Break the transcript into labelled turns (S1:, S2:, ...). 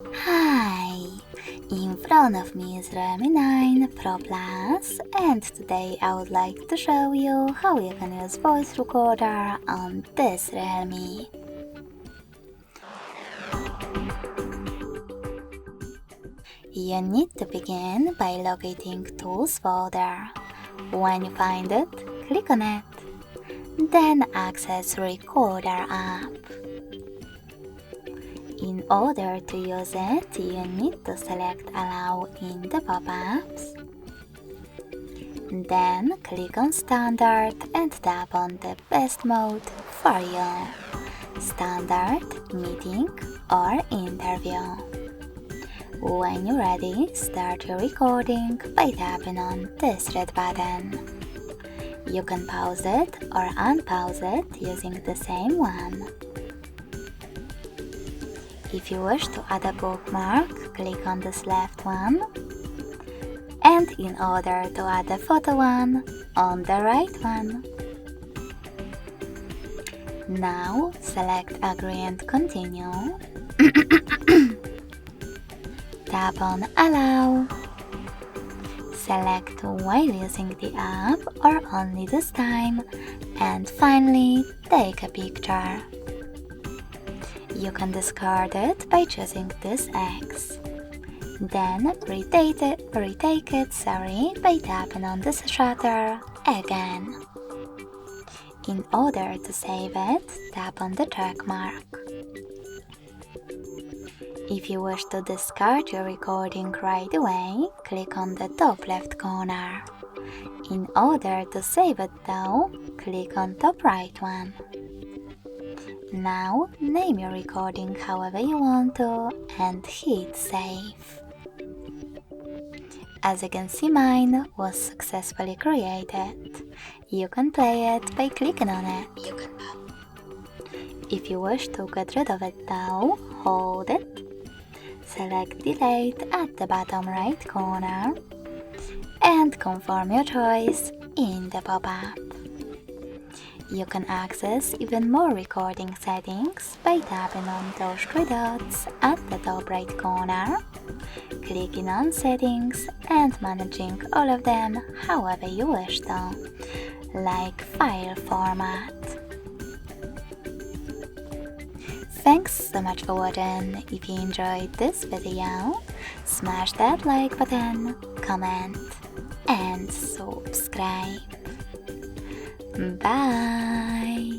S1: Hi! In front of me is REALME 9 Pro Plus, and today I would like to show you how you can use voice recorder on this REALME. You need to begin by locating Tools folder. When you find it, click on it. Then access Recorder app. In order to use it, you need to select Allow in the pop-ups. Then click on Standard and tap on the best mode for you: Standard, Meeting or Interview. When you're ready, start your recording by tapping on this red button. You can pause it or unpause it using the same one. If you wish to add a bookmark, click on this left one, and in order to add a photo one, on the right one. Now select Agree and Continue. Tap on Allow. Select while using the app or only this time, and finally take a picture. You can discard it by choosing this X. Then retake it by tapping on this shutter again. In order to save it, tap on the check mark. If you wish to discard your recording right away, click on the top left corner. In order to save it though, click on top right one. Now name your recording however you want to and hit save. As you can see, mine was successfully created. You can play it by clicking on it. If you wish to get rid of it though, hold it. Select Delete at the bottom right corner and confirm your choice in the pop-up. You can access even more recording settings by tapping on those three dots at the top right corner, clicking on Settings and managing all of them however you wish to, like file format. Thanks so much for watching. If you enjoyed this video, smash that like button, comment and subscribe. Bye!